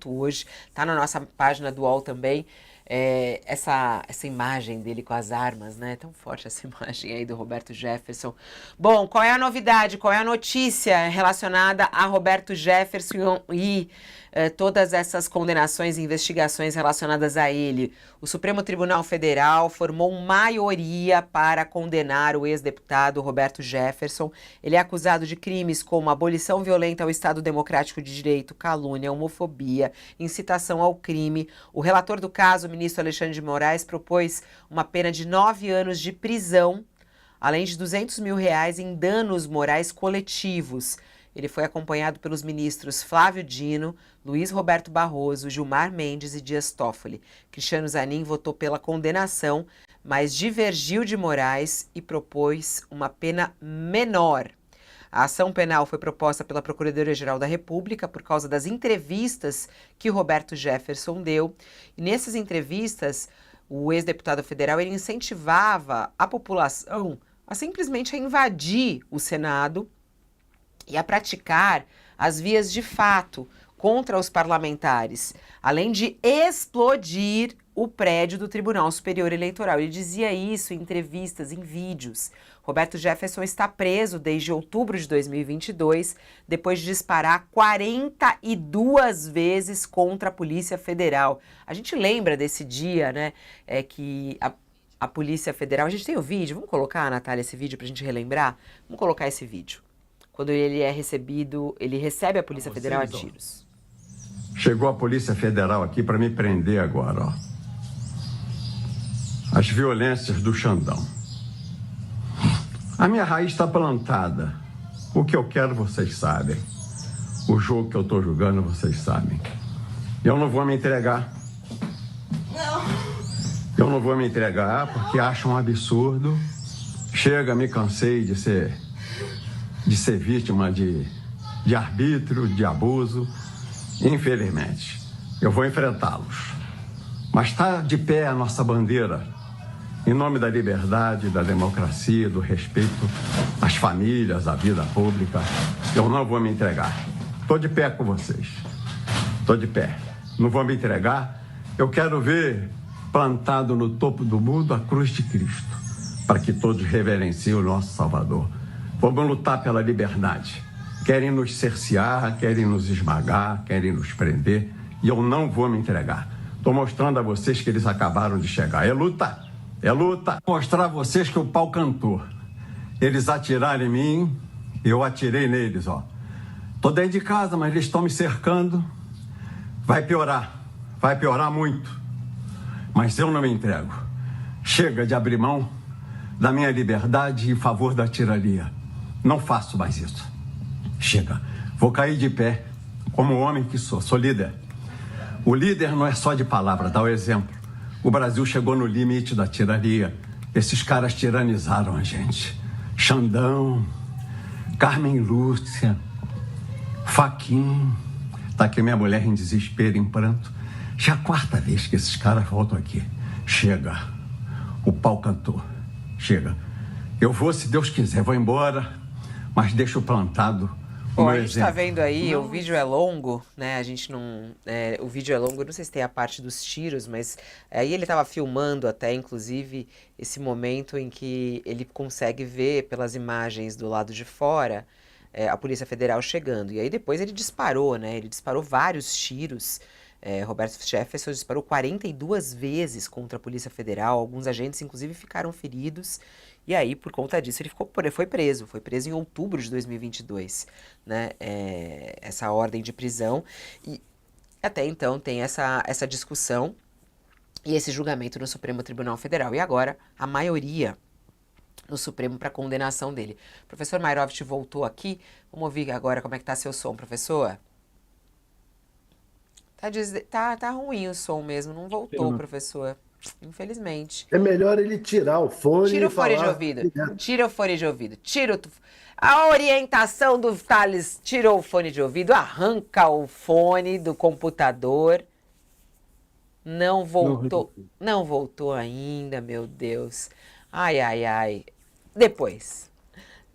assunto hoje. Tá na nossa página do UOL também. Essa imagem dele com as armas, né? Tão forte essa imagem aí do Roberto Jefferson. Bom, qual é a novidade, qual é a notícia relacionada a Roberto Jefferson e todas essas condenações e investigações relacionadas a ele? O Supremo Tribunal Federal formou maioria para condenar o ex-deputado Roberto Jefferson. Ele é acusado de crimes como abolição violenta ao Estado Democrático de Direito, calúnia, homofobia, incitação ao crime. O relator do caso, o ministro Alexandre de Moraes, propôs uma pena de 9 anos de prisão, além de R$200 mil em danos morais coletivos. Ele foi acompanhado pelos ministros Flávio Dino, Luiz Roberto Barroso, Gilmar Mendes e Dias Toffoli. Cristiano Zanin votou pela condenação, mas divergiu de Moraes e propôs uma pena menor. A ação penal foi proposta pela Procuradoria-Geral da República por causa das entrevistas que Roberto Jefferson deu. E nessas entrevistas, o ex-deputado federal ele incentivava a população a simplesmente invadir o Senado e a praticar as vias de fato contra os parlamentares, além de explodir o prédio do Tribunal Superior Eleitoral. Ele dizia isso em entrevistas, em vídeos. Roberto Jefferson está preso desde outubro de 2022, depois de disparar 42 vezes contra a Polícia Federal. A gente lembra desse dia, né, que a Polícia Federal... A gente tem o vídeo, vamos colocar, Natália, esse vídeo para a gente relembrar? Vamos colocar esse vídeo. Quando ele é recebido, ele recebe a Polícia Federal a tiros. Chegou a Polícia Federal aqui para me prender agora, ó. As violências do Xandão. A minha raiz está plantada. O que eu quero, vocês sabem. O jogo que eu estou jogando, vocês sabem. Eu não vou me entregar. Eu não vou me entregar porque acho um absurdo. Chega, me cansei de ser vítima de arbítrio, de abuso. Infelizmente, eu vou enfrentá-los. Mas está de pé a nossa bandeira, em nome da liberdade, da democracia, do respeito às famílias, à vida pública. Eu não vou me entregar. Estou de pé com vocês. Estou de pé. Não vou me entregar. Eu quero ver plantado no topo do mundo a cruz de Cristo, para que todos reverenciem o nosso Salvador. Vamos lutar pela liberdade. Querem nos cercear, querem nos esmagar, querem nos prender. E eu não vou me entregar. Estou mostrando a vocês que eles acabaram de chegar. É luta. É luta. Vou mostrar a vocês que o pau cantou. Eles atiraram em mim, eu atirei neles, ó. Estou dentro de casa, mas eles estão me cercando. Vai piorar muito. Mas eu não me entrego. Chega de abrir mão da minha liberdade em favor da tirania. Não faço mais isso. Chega. Vou cair de pé, como o homem que sou líder. O líder não é só de palavra, dá o exemplo. O Brasil chegou no limite da tirania. Esses caras tiranizaram a gente. Xandão, Carmen Lúcia, Fachin. Tá aqui minha mulher em desespero, em pranto. Já é a 4ª vez que esses caras voltam aqui. Chega. O pau cantou. Chega. Eu vou, se Deus quiser, vou embora, mas deixo plantado. Bom, a gente está vendo aí, o vídeo é longo, né? A gente não... o vídeo é longo, não sei se tem a parte dos tiros, mas aí ele estava filmando até, inclusive, esse momento em que ele consegue ver pelas imagens do lado de fora a Polícia Federal chegando. E aí depois ele disparou, né? Ele disparou vários tiros. Roberto Jefferson disparou 42 vezes contra a Polícia Federal. Alguns agentes, inclusive, ficaram feridos. E aí, por conta disso, ele foi preso. Foi preso em outubro de 2022, né? Essa ordem de prisão. E até então tem essa discussão e esse julgamento no Supremo Tribunal Federal. E agora, a maioria no Supremo para condenação dele. Professor Mairovich voltou aqui. Vamos ouvir agora como é que tá seu som, professor? Tá ruim o som mesmo, não voltou, professor. Infelizmente. É melhor ele tirar o fone. Tira o fone de ouvido. Tira o fone de ouvido. A orientação do Thales tirou o fone de ouvido, arranca o fone do computador. Não voltou. Não voltou ainda, meu Deus. Ai. Depois.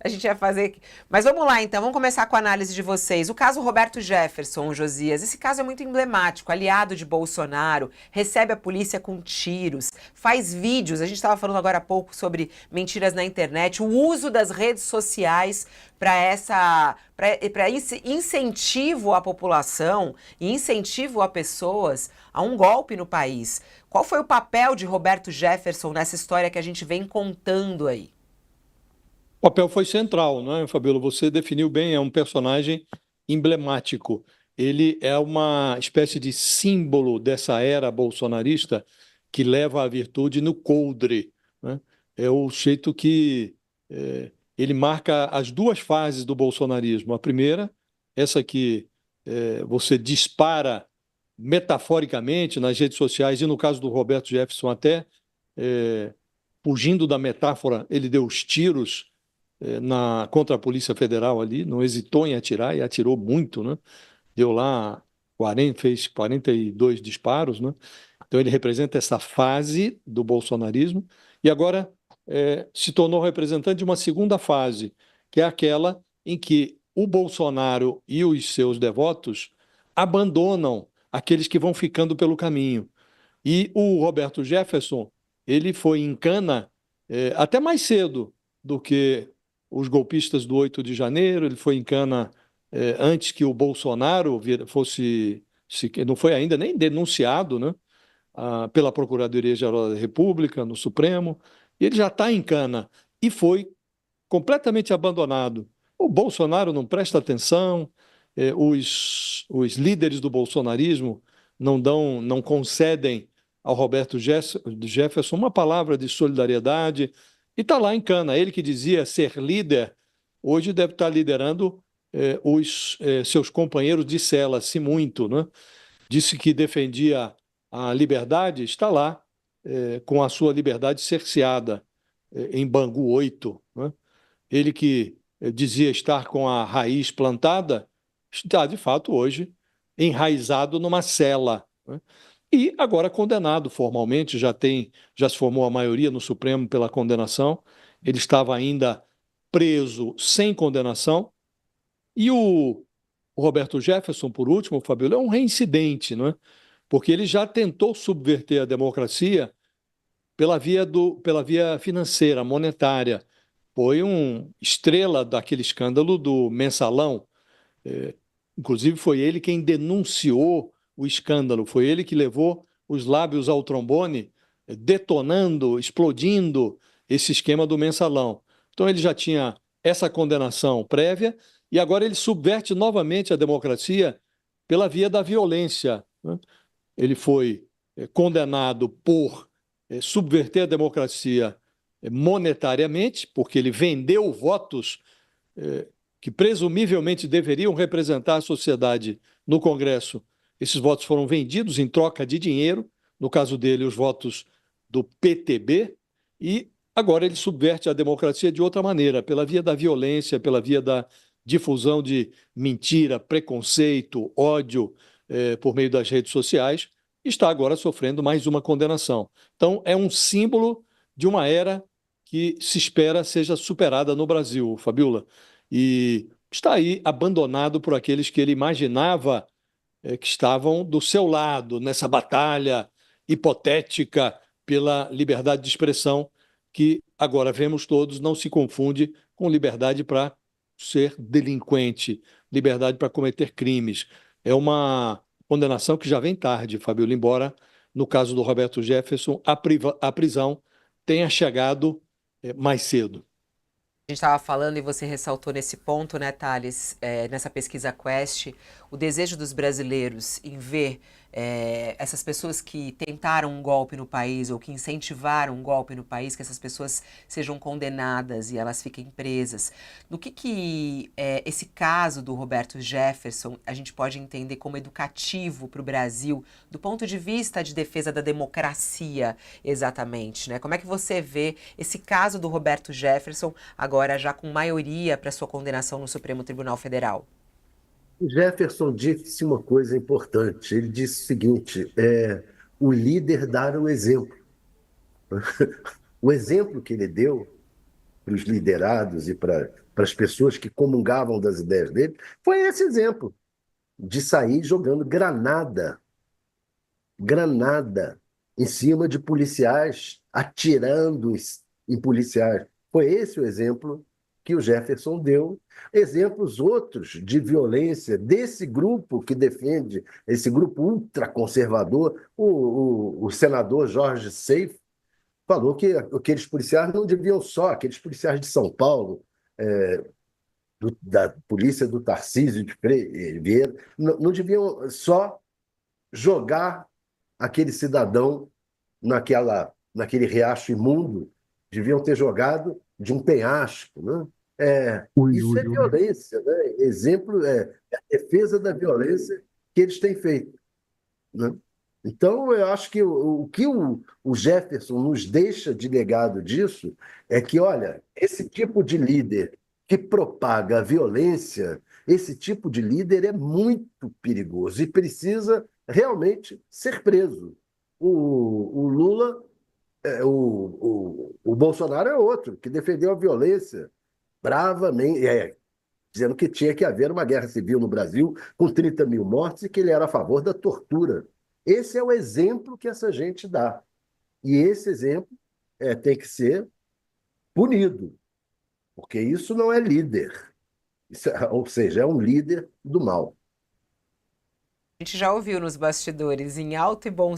A gente ia fazer. Mas vamos lá, então. Vamos começar com a análise de vocês. O caso Roberto Jefferson, Josias. Esse caso é muito emblemático. Aliado de Bolsonaro, recebe a polícia com tiros, faz vídeos. A gente estava falando agora há pouco sobre mentiras na internet, o uso das redes sociais para incentivo à população e incentivo a pessoas a um golpe no país. Qual foi o papel de Roberto Jefferson nessa história que a gente vem contando aí? O papel foi central, não é, Fabíola? Você definiu bem, é um personagem emblemático. Ele é uma espécie de símbolo dessa era bolsonarista que leva a virtude no coldre, né? É o jeito que ele marca as duas fases do bolsonarismo. A primeira, essa que você dispara metaforicamente nas redes sociais, e no caso do Roberto Jefferson até, fugindo da metáfora, ele deu os tiros contra a Polícia Federal ali, não hesitou em atirar e atirou muito, né? Deu lá 40, fez 42 disparos, né? Então ele representa essa fase do bolsonarismo e agora se tornou representante de uma segunda fase, que é aquela em que o Bolsonaro e os seus devotos abandonam aqueles que vão ficando pelo caminho. E o Roberto Jefferson, ele foi em cana até mais cedo do que os golpistas do 8 de janeiro, ele foi em cana antes que o Bolsonaro fosse, não foi ainda nem denunciado, né, pela Procuradoria-Geral da República, no Supremo, e ele já está em cana e foi completamente abandonado. O Bolsonaro não presta atenção, os líderes do bolsonarismo não concedem ao Roberto Jefferson uma palavra de solidariedade e está lá em cana. Ele que dizia ser líder, hoje deve estar liderando os seus companheiros de cela, se muito, né? Disse que defendia a liberdade, está lá com a sua liberdade cerceada em Bangu 8, né? Ele que dizia estar com a raiz plantada, está, de fato, hoje enraizado numa cela, né? E agora condenado formalmente, já se formou a maioria no Supremo pela condenação, ele estava ainda preso sem condenação, e o Roberto Jefferson, por último, Fabíola, é um reincidente, não é? Porque ele já tentou subverter a democracia pela via financeira, monetária. Foi um estrela daquele escândalo do mensalão. Inclusive, foi ele quem denunciou o escândalo, foi ele que levou os lábios ao trombone, detonando, explodindo esse esquema do mensalão. Então, ele já tinha essa condenação prévia e agora ele subverte novamente a democracia pela via da violência, né? Ele foi condenado por subverter a democracia monetariamente, porque ele vendeu votos que presumivelmente deveriam representar a sociedade no Congresso. Esses votos foram vendidos em troca de dinheiro, no caso dele, os votos do PTB, e agora ele subverte a democracia de outra maneira, pela via da violência, pela via da difusão de mentira, preconceito, ódio por meio das redes sociais, está agora sofrendo mais uma condenação. Então, é um símbolo de uma era que se espera seja superada no Brasil, Fabíola, e está aí abandonado por aqueles que ele imaginava que estavam do seu lado nessa batalha hipotética pela liberdade de expressão, que agora vemos todos não se confunde com liberdade para ser delinquente, liberdade para cometer crimes. É uma condenação que já vem tarde, Fabíola, embora no caso do Roberto Jefferson a prisão tenha chegado mais cedo. A gente estava falando e você ressaltou nesse ponto, né, Thales, nessa pesquisa Quest, o desejo dos brasileiros em ver essas pessoas que tentaram um golpe no país ou que incentivaram um golpe no país, que essas pessoas sejam condenadas e elas fiquem presas. No que esse caso do Roberto Jefferson a gente pode entender como educativo para o Brasil, do ponto de vista de defesa da democracia, exatamente, né? Como é que você vê esse caso do Roberto Jefferson agora já com maioria para sua condenação no Supremo Tribunal Federal? O Jefferson disse uma coisa importante. Ele disse o seguinte: o líder dar o exemplo. O exemplo que ele deu para os liderados e para para as pessoas que comungavam das ideias dele, foi esse exemplo de sair jogando granada em cima de policiais, atirando em policiais. Foi esse o exemplo que o Jefferson deu. Exemplos outros de violência desse grupo que defende, esse grupo ultraconservador, o senador Jorge Seif falou que aqueles policiais não deviam só, aqueles policiais de São Paulo, da polícia do Tarcísio de Vieira, não deviam só jogar aquele cidadão naquele riacho imundo, deviam ter jogado de um penhasco, né? Ui, Isso é ui, ui. violência, né? Exemplo é a defesa da violência que eles têm feito, né? Então, eu acho que o que o Jefferson nos deixa de legado disso é que, olha, esse tipo de líder que propaga a violência, esse tipo de líder é muito perigoso e precisa realmente ser preso. O Lula, o Bolsonaro é outro, que defendeu a violência bravamente, dizendo que tinha que haver uma guerra civil no Brasil com 30 mil mortes e que ele era a favor da tortura. Esse é o exemplo que essa gente dá. E esse exemplo tem que ser punido, porque isso não é líder. Ou seja, é um líder do mal. A gente já ouviu nos bastidores, em alto e bom